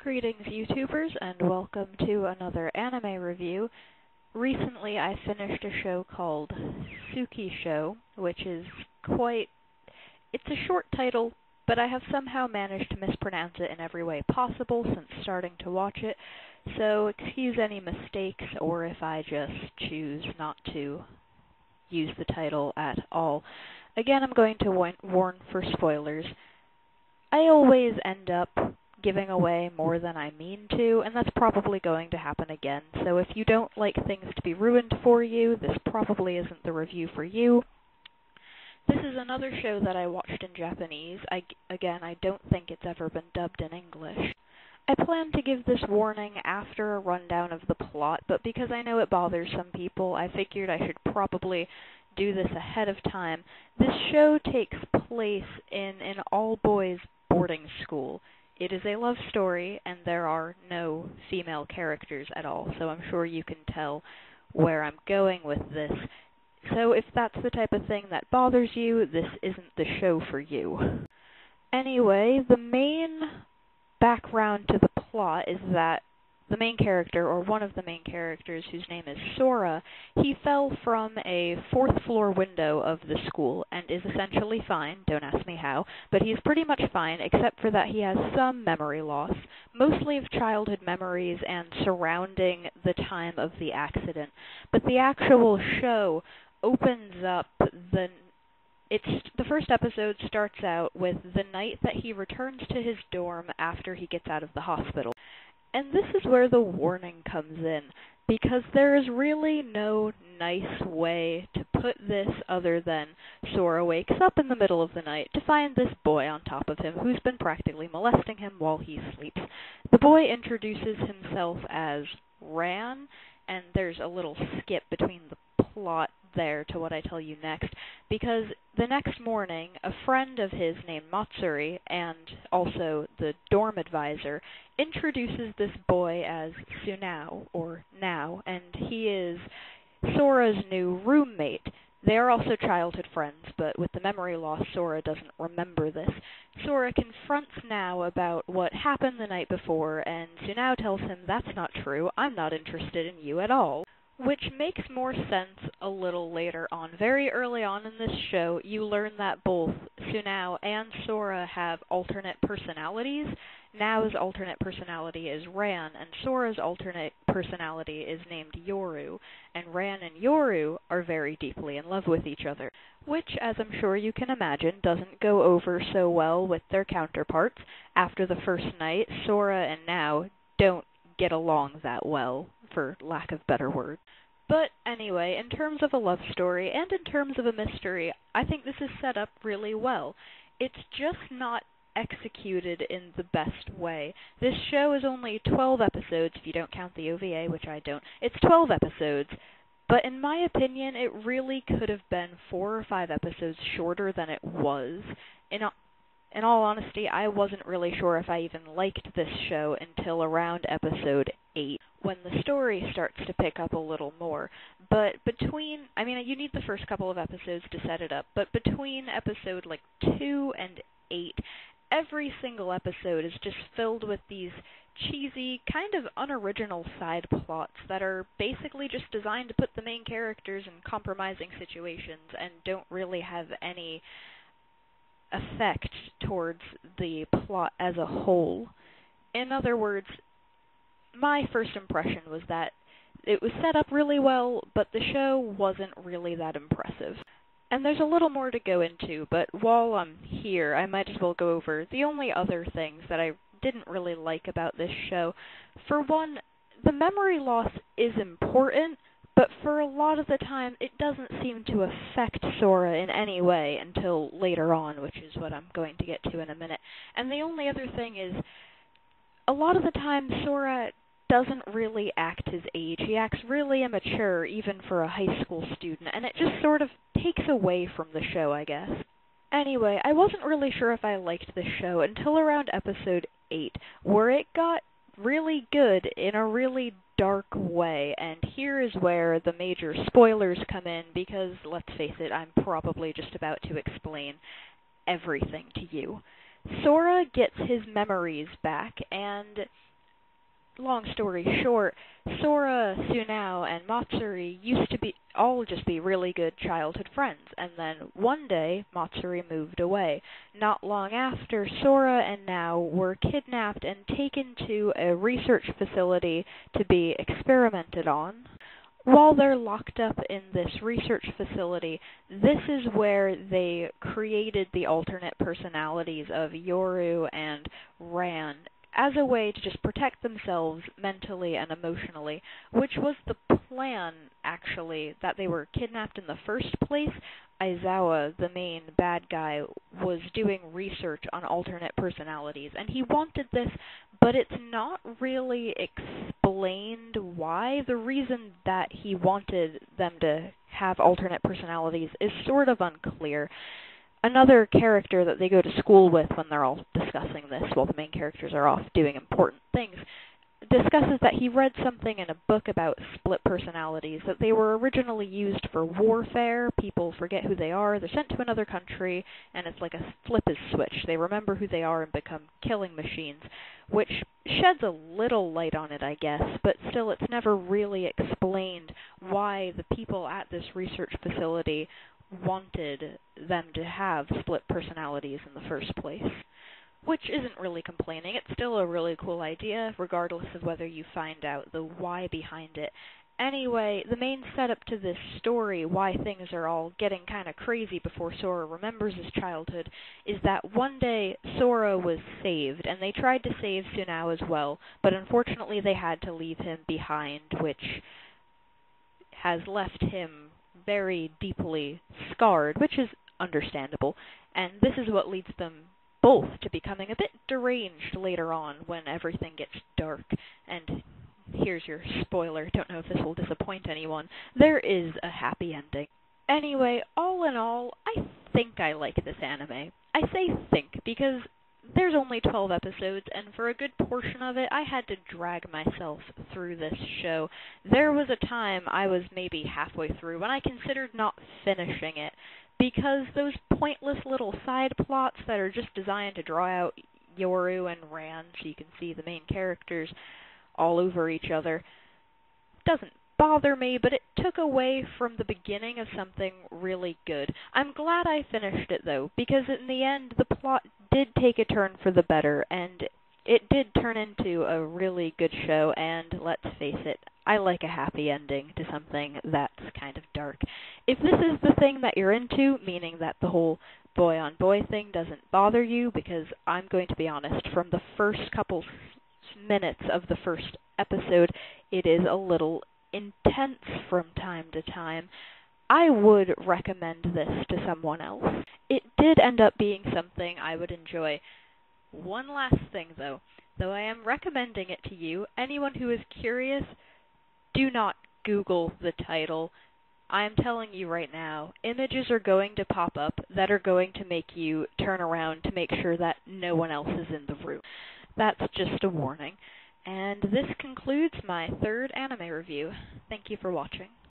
Greetings, YouTubers, and welcome to another anime review. Recently, I finished a show called Sukisho, which is it's a short title, but I have somehow managed to mispronounce it in every way possible since starting to watch it, so excuse any mistakes or if I just choose not to use the title at all. Again, I'm going to warn for spoilers. I always end up giving away more than I mean to, and that's probably going to happen again. So if you don't like things to be ruined for you, this probably isn't the review for you. This is another show that I watched in Japanese. I don't think it's ever been dubbed in English. I plan to give this warning after a rundown of the plot, but because I know it bothers some people, I figured I should probably do this ahead of time. This show takes place in an all-boys boarding school. It is a love story, and there are no female characters at all, so I'm sure you can tell where I'm going with this. So if that's the type of thing that bothers you, this isn't the show for you. Anyway, the main background to the plot is that the main character, or one of the main characters, whose name is Sora, he fell from a fourth-floor window of the school and is essentially fine, don't ask me how, but he's pretty much fine except for that he has some memory loss, mostly of childhood memories and surrounding the time of the accident. But the actual show opens up the first episode starts out with the night that he returns to his dorm after he gets out of the hospital. And this is where the warning comes in, because there is really no nice way to put this other than Sora wakes up in the middle of the night to find this boy on top of him who's been practically molesting him while he sleeps. The boy introduces himself as Ran, and there's a little skip between the plot there to what I tell you next, because the next morning, a friend of his named Matsuri, and also the dorm advisor, introduces this boy as Sunao, or Now, and he is Sora's new roommate. They are also childhood friends, but with the memory loss, Sora doesn't remember this. Sora confronts Now about what happened the night before, and Sunao tells him, "That's not true, I'm not interested in you at all." Which makes more sense a little later on. Very early on in this show, you learn that both Sunao and Sora have alternate personalities. Nao's alternate personality is Ran, and Sora's alternate personality is named Yoru. And Ran and Yoru are very deeply in love with each other, which, as I'm sure you can imagine, doesn't go over so well with their counterparts. After the first night, Sora and Nao don't get along that well, for lack of better words. But anyway, in terms of a love story and in terms of a mystery, I think this is set up really well. It's just not executed in the best way. This show is only 12 episodes, if you don't count the OVA, which I don't. It's 12 episodes, but in my opinion, it really could have been 4 or 5 episodes shorter than it was. In all honesty, I wasn't really sure if I even liked this show until around episode 8, when the story starts to pick up a little more. But you need the first couple of episodes to set it up, but between episode 2 and 8, every single episode is just filled with these cheesy, kind of unoriginal side plots that are basically just designed to put the main characters in compromising situations and don't really have any effect towards the plot as a whole. In other words, my first impression was that it was set up really well, but the show wasn't really that impressive. And there's a little more to go into, but while I'm here, I might as well go over the only other things that I didn't really like about this show. For one, the memory loss is important, but for a lot of the time, it doesn't seem to affect Sora in any way until later on, which is what I'm going to get to in a minute. And the only other thing is, a lot of the time, Sora doesn't really act his age. He acts really immature, even for a high school student, and it just sort of takes away from the show, I guess. Anyway, I wasn't really sure if I liked this show until around episode 8, where it got really good in a really dark way, and here is where the major spoilers come in, because, let's face it, I'm probably just about to explain everything to you. Sora gets his memories back, and long story short, Sora, Tsunao, and Matsuri used to just be really good childhood friends, and then one day, Matsuri moved away. Not long after, Sora and Nao were kidnapped and taken to a research facility to be experimented on. While they're locked up in this research facility, this is where they created the alternate personalities of Yoru and Ran as a way to just protect themselves mentally and emotionally, which was the plan, actually, that they were kidnapped in the first place. Aizawa, the main bad guy, was doing research on alternate personalities, and he wanted this, but it's not really explained why. The reason that he wanted them to have alternate personalities is sort of unclear. Another character that they go to school with when they're all discussing this while the main characters are off doing important things discusses that he read something in a book about split personalities, that they were originally used for warfare. People forget who they are, they're sent to another country, and it's like a flip is switch. They remember who they are and become killing machines, which sheds a little light on it, I guess, but still it's never really explained why the people at this research facility wanted them to have split personalities in the first place. Which isn't really complaining. It's still a really cool idea, regardless of whether you find out the why behind it. Anyway, the main setup to this story, why things are all getting kind of crazy before Sora remembers his childhood, is that one day Sora was saved, and they tried to save Tsunao as well, but unfortunately they had to leave him behind, which has left him very deeply scarred, which is understandable, and this is what leads them both to becoming a bit deranged later on when everything gets dark. And here's your spoiler, don't know if this will disappoint anyone, there is a happy ending. Anyway, all in all, I think I like this anime. I say think because there's only 12 episodes, and for a good portion of it, I had to drag myself through this show. There was a time I was maybe halfway through when I considered not finishing it, because those pointless little side plots that are just designed to draw out Yoru and Ran so you can see the main characters all over each other doesn't bother me, but it took away from the beginning of something really good. I'm glad I finished it, though, because in the end, the plot did take a turn for the better, and it did turn into a really good show, and let's face it, I like a happy ending to something that's kind of dark. If this is the thing that you're into, meaning that the whole boy-on-boy thing doesn't bother you, because I'm going to be honest, from the first couple minutes of the first episode, it is a little intense from time to time, I would recommend this to someone else. It did end up being something I would enjoy. One last thing, though I am recommending it to you, anyone who is curious, do not Google the title. I'm telling you right now, images are going to pop up that are going to make you turn around to make sure that no one else is in the room. That's just a warning. And this concludes my third anime review. Thank you for watching.